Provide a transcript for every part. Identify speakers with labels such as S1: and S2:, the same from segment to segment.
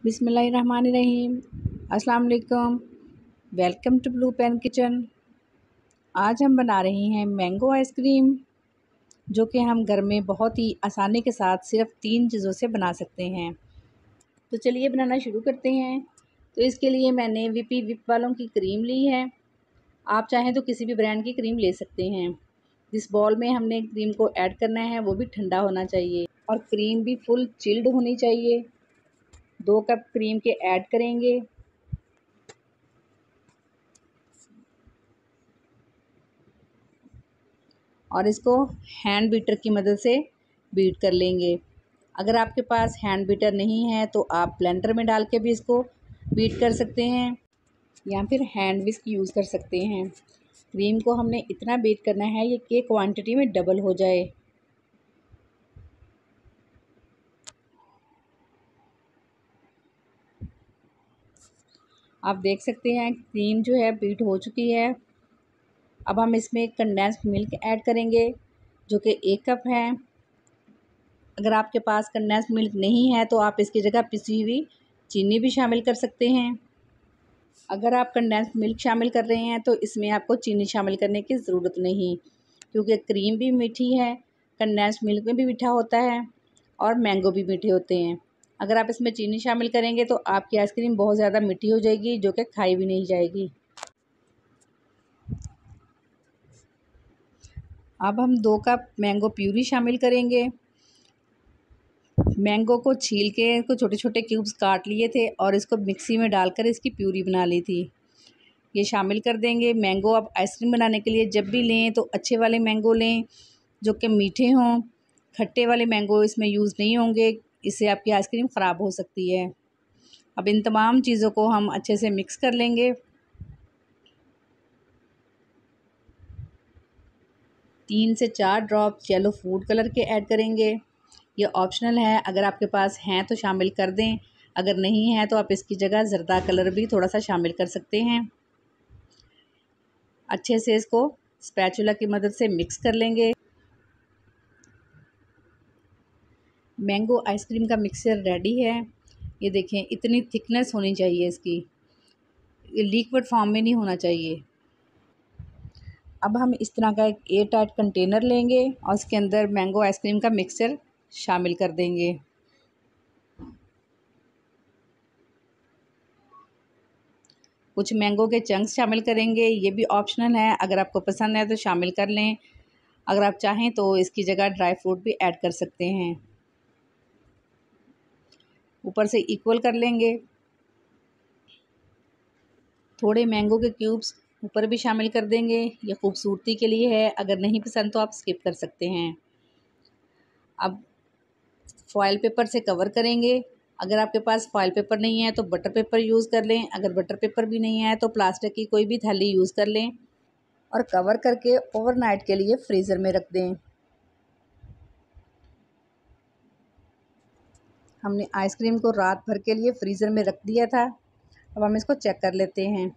S1: बिस्मिल्लाहिर्रहमानिर्रहीम। अस्सलाम वालेकुम। Welcome to Blue Pen Kitchen. आज हम बना रहे हैं मैंगो आइसक्रीम, जो कि हम घर में बहुत ही आसानी के साथ सिर्फ 3 चीज़ों से बना सकते हैं। तो चलिए बनाना शुरू करते हैं। तो इसके लिए मैंने विपी विप वालों की क्रीम ली है। आप चाहें तो किसी भी ब्रांड की क्रीम ले सकते हैं। जिस बॉल में हमने क्रीम को ऐड करना है वो भी ठंडा होना चाहिए और क्रीम भी फुल चिल्ड होनी चाहिए। 2 कप क्रीम के ऐड करेंगे। और इसको हैंड बीटर की मदद से बीट कर लेंगे। अगर आपके पास हैंड बीटर नहीं है तो आप ब्लेंडर में डाल के भी इसको बीट कर सकते हैं या फिर हैंड विस्क यूज़ कर सकते हैं। क्रीम को हमने इतना बीट करना है ये कि क्वांटिटी में डबल हो जाए। आप देख सकते हैं क्रीम जो है बीट हो चुकी है। अब हम इसमें कंडेंस्ड मिल्क ऐड करेंगे, जो कि 1 कप है। अगर आपके पास कंडेंस्ड मिल्क नहीं है तो आप इसकी जगह पिसी हुई चीनी भी शामिल कर सकते हैं। अगर आप कंडेंस्ड मिल्क शामिल कर रहे हैं तो इसमें आपको चीनी शामिल करने की ज़रूरत नहीं, क्योंकि क्रीम भी मीठी है, कंडेंस्ड मिल्क में भी मीठा होता है और मैंगो भी मीठे होते हैं। अगर आप इसमें चीनी शामिल करेंगे तो आपकी आइसक्रीम बहुत ज़्यादा मीठी हो जाएगी, जो कि खाई भी नहीं जाएगी। अब हम 2 कप मैंगो प्यूरी शामिल करेंगे। मैंगो को छील के इसको छोटे छोटे क्यूब्स काट लिए थे और इसको मिक्सी में डालकर इसकी प्यूरी बना ली थी। ये शामिल कर देंगे। मैंगो आप आइसक्रीम बनाने के लिए जब भी लें तो अच्छे वाले मैंगो लें, जो कि मीठे हों। खट्टे वाले मैंगो इसमें यूज़ नहीं होंगे, इससे आपकी आइसक्रीम ख़राब हो सकती है। अब इन तमाम चीज़ों को हम अच्छे से मिक्स कर लेंगे। 3 से 4 ड्रॉप्स येलो फूड कलर के ऐड करेंगे। ये ऑप्शनल है, अगर आपके पास हैं तो शामिल कर दें, अगर नहीं है तो आप इसकी जगह ज़र्दा कलर भी थोड़ा सा शामिल कर सकते हैं। अच्छे से इसको स्पैचुला की मदद से मिक्स कर लेंगे। मैंगो आइसक्रीम का मिक्सचर रेडी है। ये देखें, इतनी थिकनेस होनी चाहिए इसकी, ये लिक्विड फॉर्म में नहीं होना चाहिए। अब हम इस तरह का एक एयर टाइट कंटेनर लेंगे और इसके अंदर मैंगो आइसक्रीम का मिक्सचर शामिल कर देंगे। कुछ मैंगो के चंक्स शामिल करेंगे, ये भी ऑप्शनल है, अगर आपको पसंद है तो शामिल कर लें। अगर आप चाहें तो इसकी जगह ड्राई फ्रूट भी ऐड कर सकते हैं। ऊपर से इक्वल कर लेंगे। थोड़े मैंगो के क्यूब्स ऊपर भी शामिल कर देंगे, ये खूबसूरती के लिए है, अगर नहीं पसंद तो आप स्किप कर सकते हैं। अब फॉयल पेपर से कवर करेंगे। अगर आपके पास फॉयल पेपर नहीं है तो बटर पेपर यूज़ कर लें, अगर बटर पेपर भी नहीं है तो प्लास्टिक की कोई भी थैली यूज़ कर लें और कवर करके ओवरनाइट के लिए फ्रीज़र में रख दें। हमने आइसक्रीम को रात भर के लिए फ्रीज़र में रख दिया था। अब हम इसको चेक कर लेते हैं।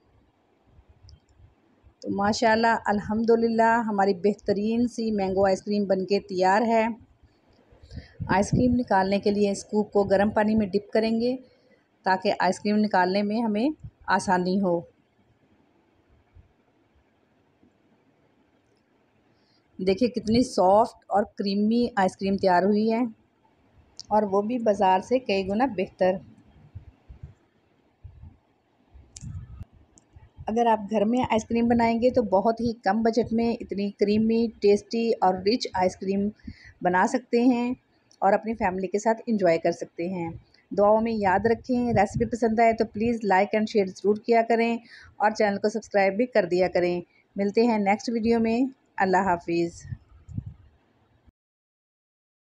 S1: तो माशाल्लाह अल्हम्दुलिल्लाह हमारी बेहतरीन सी मैंगो आइसक्रीम बनके तैयार है। आइसक्रीम निकालने के लिए स्कूप को गर्म पानी में डिप करेंगे ताकि आइसक्रीम निकालने में हमें आसानी हो। देखिए कितनी सॉफ्ट और क्रीमी आइसक्रीम तैयार हुई है, और वो भी बाज़ार से कई गुना बेहतर। अगर आप घर में आइसक्रीम बनाएंगे तो बहुत ही कम बजट में इतनी क्रीमी, टेस्टी और रिच आइसक्रीम बना सकते हैं और अपनी फैमिली के साथ इंजॉय कर सकते हैं। दुआओं में याद रखें। रेसिपी पसंद आए तो प्लीज़ लाइक एंड शेयर ज़रूर किया करें और चैनल को सब्सक्राइब भी कर दिया करें। मिलते हैं नेक्स्ट वीडियो में। अल्लाह हाफिज़।